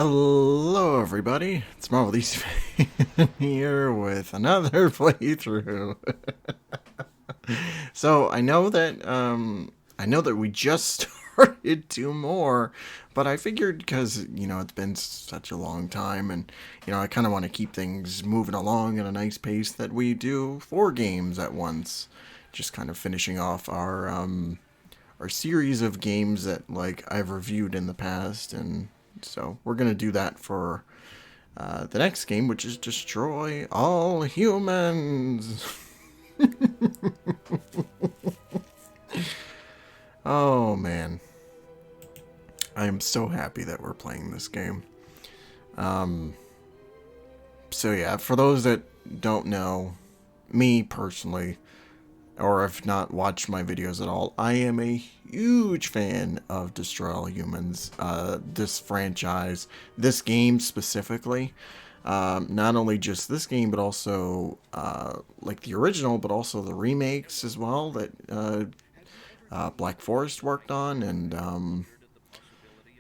Hello everybody, it's MarvelDCFan here with another playthrough. So I know that we just started two more, but I figured because it's been such a long time, and I kind of want to keep things moving along at a nice pace, that we do four games at once, just kind of finishing off our series of games that I've reviewed in the past. And so we're gonna do that for the next game, which is Destroy All Humans. Oh man, I am so happy that we're playing this game. So yeah, for those that don't know me personally, or have not watched my videos at all, I am a huge fan of Destroy All Humans, this franchise, this game specifically. Not only just this game, but also like the original, but also the remakes as well that Black Forest worked on. And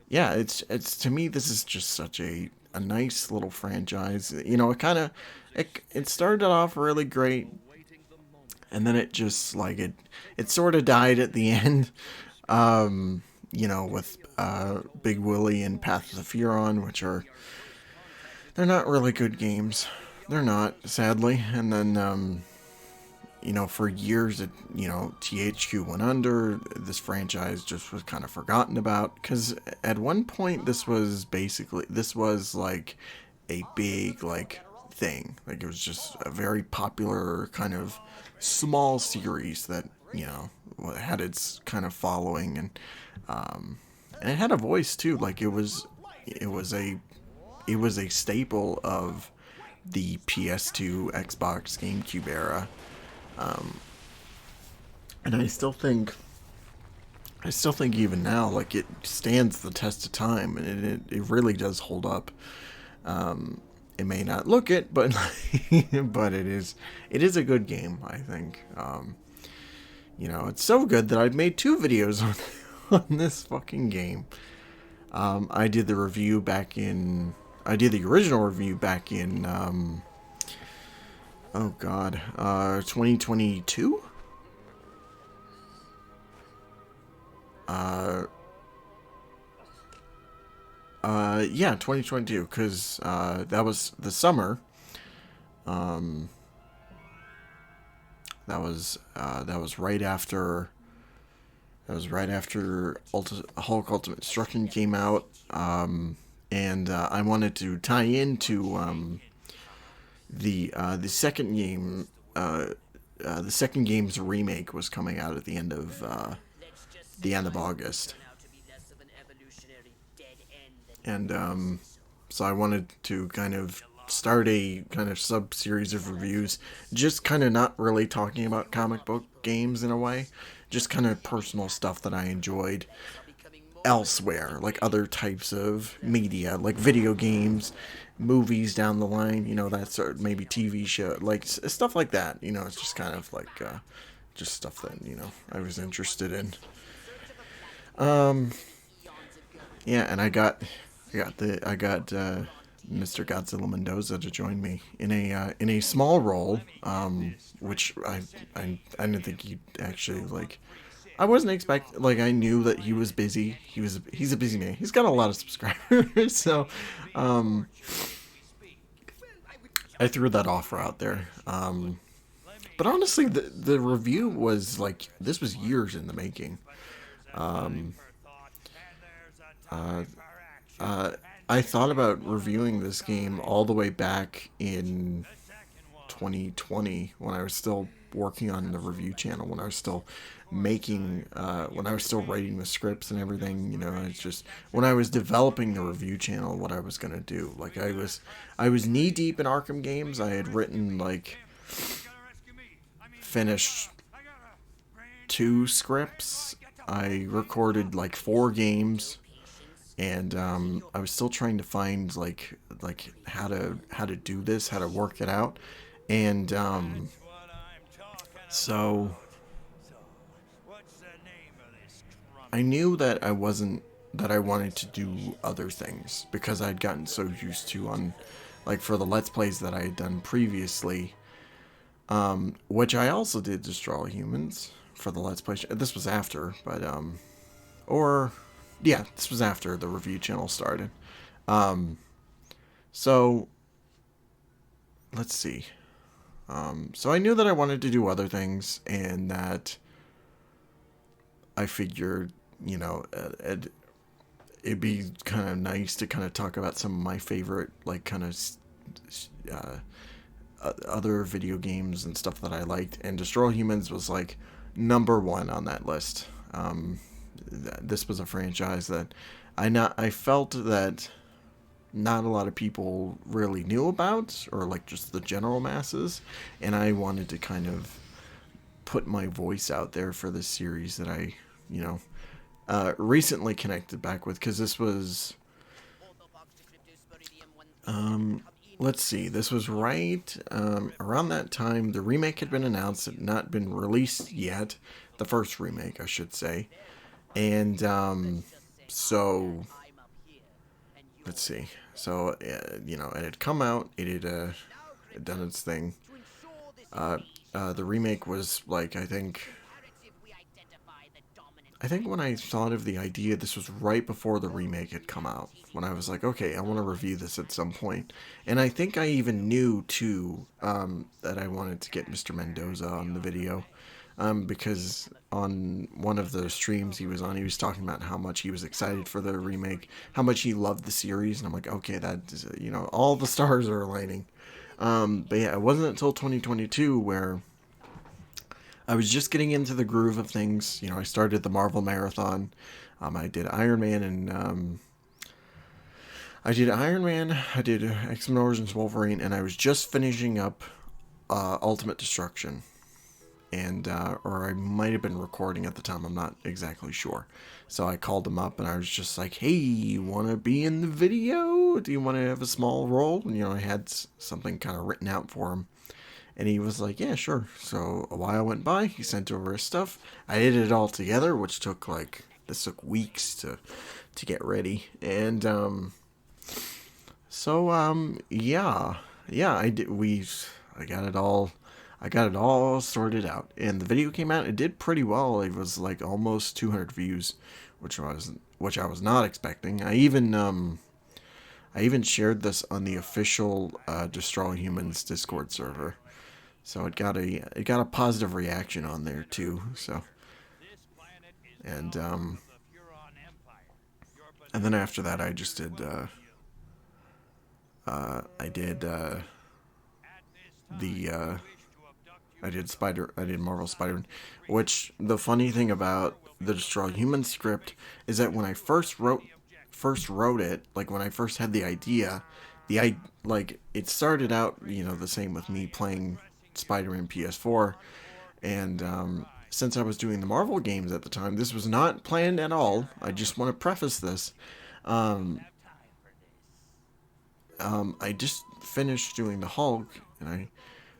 yeah, it's to me, this is just such a nice little franchise. It started off really great, and then it just it sort of died at the end. With Big Willie and Path of the Furon, which they're not really good games. They're not, sadly. And then for years THQ went under. This franchise just was kind of forgotten about, because at one point this was like a big thing. Like, it was just a very popular kind of small series that had its kind of following, and it had a voice too. Like, it was a staple of the PS2, Xbox, GameCube era. And I still think even now, it stands the test of time, and it really does hold up. It may not look it, but but it is a good game, I think. It's so good that I've made two videos on this fucking game. I did the original review back in 2022. Yeah, 2022, because that was the summer. That was right after. Hulk Ultimate Destruction came out, and I wanted to tie into the second game. The second game's remake was coming out at the end of August. And so I wanted to kind of start a kind of sub-series of reviews, just kind of not really talking about comic book games in a way, just kind of personal stuff that I enjoyed elsewhere, like other types of media, like video games, movies down the line, that sort of, maybe TV show, stuff like that. It's just kind of just stuff that I was interested in. Yeah, and I got Mr. Godzilla Mendoza to join me in a small role, which I didn't think he'd actually I wasn't expecting. I knew that he was busy. He's a busy man. He's got a lot of subscribers, so I threw that offer out there. But honestly, the review was this was years in the making. I thought about reviewing this game all the way back in 2020, when I was still working on the review channel, when I was still when I was still writing the scripts and everything. It's just when I was developing the review channel, what I was gonna do. I was knee deep in Arkham games. I had written finished 2 scripts. I recorded 4 games, and I was still trying to find how to do this, how to work it out, and so I knew that I wasn't that I wanted to do other things because I'd gotten so used to on, like, for the Let's Plays that I had done previously, which I also did Destroy All Humans for the Let's Play. This was after, but, or, yeah, this was after the review channel started. So, let's see. So I knew that I wanted to do other things, and that I figured, you know, it'd be kind of nice to kind of talk about some of my favorite, like, kind of other video games and stuff that I liked, and Destroy All Humans was, like, #1 on that list. This was a franchise that I felt that not a lot of people really knew about, or, like, just the general masses, and I wanted to kind of put my voice out there for this series that I, you know, recently connected back with, because this was, let's see, this was right around that time. The remake had been announced, it had not been released yet, the first remake, I should say, and so, let's see, so, you know, it had come out, it had done its thing. The remake was, like, I think when I thought of the idea, this was right before the remake had come out, when I was like, okay, I want to review this at some point. And I think I even knew, too, that I wanted to get Mr. Mendoza on the video, because on one of the streams he was on, he was talking about how much he was excited for the remake, how much he loved the series, and I'm like, okay, that is, you know, all the stars are aligning. But yeah, it wasn't until 2022 where I was just getting into the groove of things. You know, I started the Marvel Marathon. I did Iron Man, and I did X-Men Origins Wolverine, and I was just finishing up Ultimate Destruction. And, or I might have been recording at the time, I'm not exactly sure. So I called him up, and I was just like, hey, you want to be in the video? Do you want to have a small role? And, you know, I had something kind of written out for him. And he was like, yeah, sure. So a while went by. He sent over his stuff. I edited it all together, which took, like, this took weeks to get ready. And, yeah, I got it all sorted out. And the video came out. It did pretty well. It was, like, almost 200 views, which I was not expecting. I even shared this on the official Destroy Humans Discord server. So it got a positive reaction on there too. So, and then after that, I just did I did Marvel Spider-Man. Which, the funny thing about the Destroy Human script is that when I first wrote it, like when I first had the idea, like, it started out, you know, the same with me playing Spider-Man PS4, and since I was doing the Marvel games at the time, this was not planned at all. I just want to preface this. I just finished doing the Hulk, and I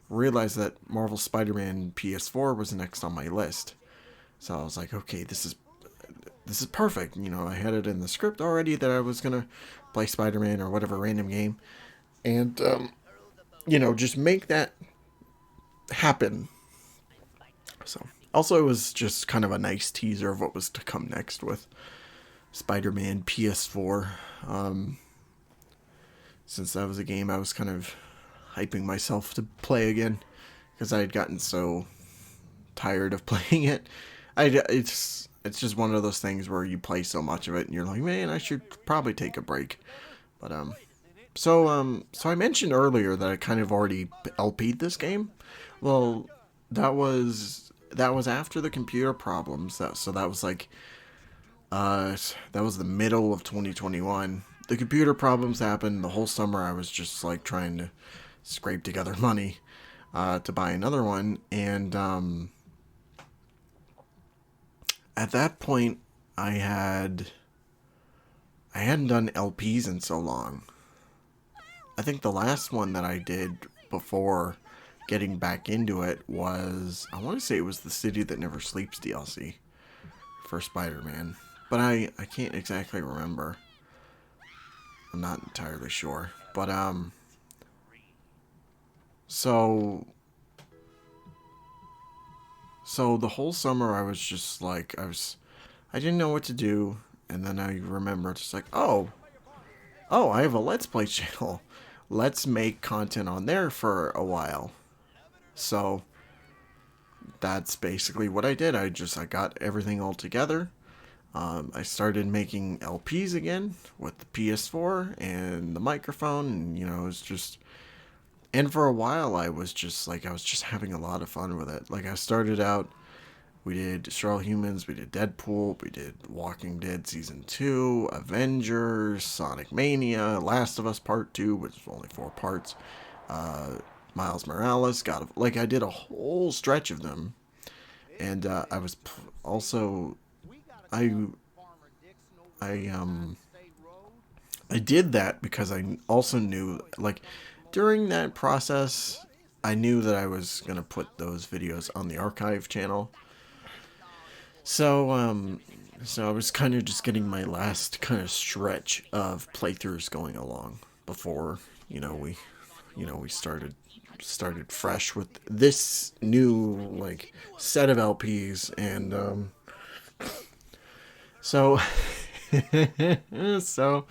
realized that Marvel Spider-Man PS4 was next on my list. So I was like, okay, this is perfect. You know, I had it in the script already that I was gonna play Spider-Man or whatever random game, and you know, just make that happen. So, also, it was just kind of a nice teaser of what was to come next with Spider-Man PS4. Since that was a game I was kind of hyping myself to play again, because I had gotten so tired of playing it. It's just one of those things where you play so much of it and you're like, man, I should probably take a break. But so I mentioned earlier that I kind of already LP'd this game. Well, that was after the computer problems. So that was like that was the middle of 2021. The computer problems happened. The whole summer I was just, like, trying to scrape together money to buy another one, and at that point I hadn't done LPs in so long. I think the last one that I did before getting back into it was, I want to say it was the City That Never Sleeps DLC for Spider-Man. but I can't exactly remember. I'm not entirely sure. But, so, so the whole summer I was just like, I didn't know what to do, and then I remembered, it's like, oh, I have a Let's Play channel. Let's make content on there for a while. So, that's basically what I did. I got everything all together. I started making LPs again with the PS4 and the microphone, and it was just. And for a while, I was just having a lot of fun with it. Like I started out, we did Destroy All Humans, we did Deadpool, we did Walking Dead Season 2, Avengers, Sonic Mania, Last of Us Part 2, which is only 4 parts, Miles Morales, I did a whole stretch of them. And I was also, I, I I did that because I also knew, like, during that process, I knew that I was going to put those videos on the archive channel. So, so I was kind of just getting my last kind of stretch of playthroughs going along before, we started fresh with this new, like, set of LPs, and, so, so,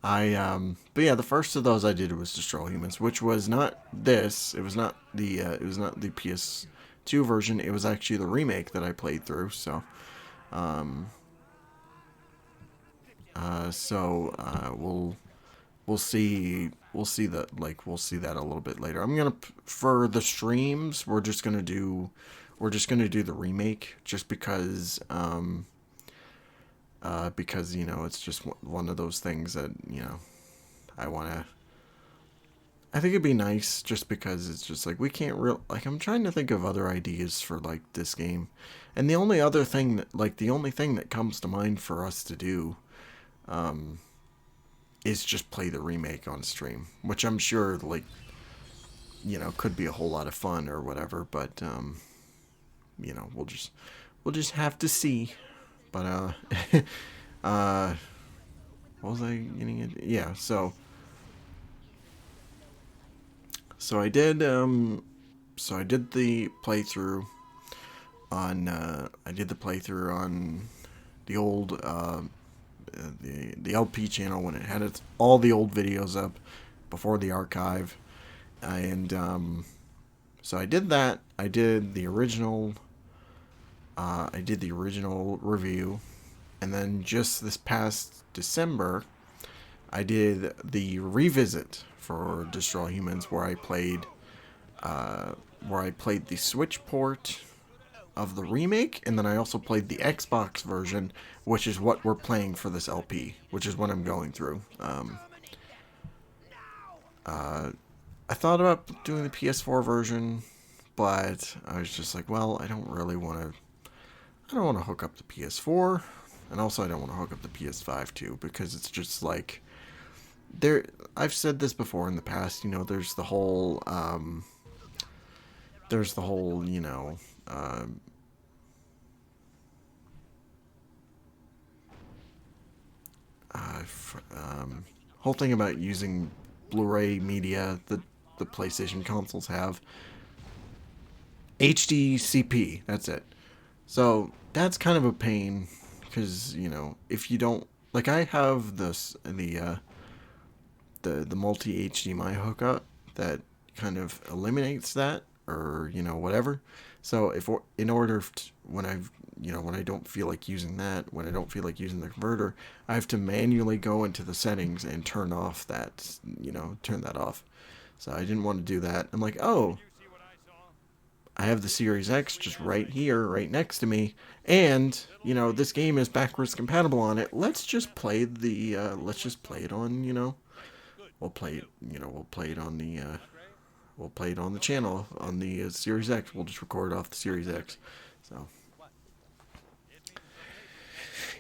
but yeah, the first of those I did was Destroy All Humans, which was not this. It was not the PS2 version. It was actually the remake that I played through. So, we'll see that a little bit later. I'm gonna for the streams. We're just gonna do the remake just because it's just one of those things that I want to. I think it'd be nice just because it's just like we can't I'm trying to think of other ideas for like this game, and the only thing that comes to mind for us to do is just play the remake on stream, which I'm sure could be a whole lot of fun or whatever, but we'll just have to see. But what was I getting into? Yeah, so I did the playthrough on the old the LP channel when it had all the old videos up before the archive, and so I did that. I did the original review, and then just this past December, I did the revisit for Destroy Humans, where I played the Switch port of the remake, and then I also played the Xbox version, which is what we're playing for this LP, which is what I'm going through. I thought about doing the PS4 version, but I was just like, well, I don't want to hook up the PS4, and also I don't want to hook up the PS5 too, because it's just like I've said this before in the past, there's the whole whole thing about using Blu-ray media that the PlayStation consoles have. HDCP, that's it. So that's kind of a pain, because if you don't, like, I have the multi HDMI hookup that kind of eliminates that, or whatever. So when I don't feel like using that, when I don't feel like using the converter, I have to manually go into the settings and turn that off. So I didn't want to do that. I'm like, oh, I have the Series X just right here, right next to me, and this game is backwards compatible on it. Let's just play it on, we'll play it on the channel on the Series X. We'll just record off the Series X. So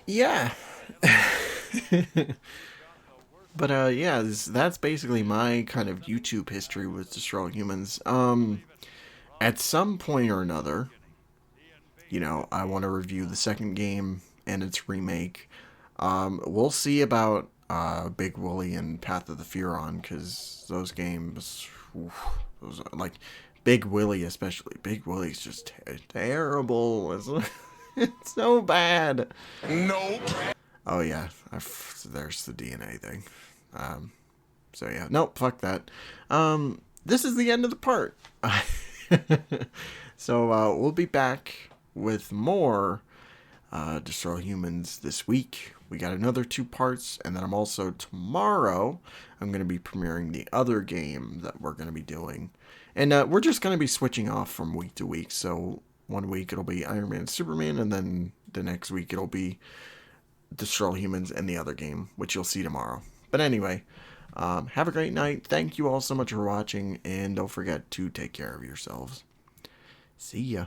yeah. But yeah, that's basically my kind of YouTube history with Destroy Humans. At some point or another, I want to review the second game and its remake. We'll see about Big Wooly and Path of the Furon, because those games, oof, those are, like Big Willy especially. Big Willy's just terrible. It's so bad. Nope. Oh yeah, there's the DNA thing. So yeah, nope, fuck that. This is the end of the part. So we'll be back with more Destroy Humans this week. We got another 2 parts, and then I'm also tomorrow I'm going to be premiering the other game that we're going to be doing. And we're just going to be switching off from week to week. So one week it'll be Iron Man and Superman, and then the next week it'll be Destroy Humans and the other game, which you'll see tomorrow. But anyway, have a great night. Thank you all so much for watching, and don't forget to take care of yourselves. See ya.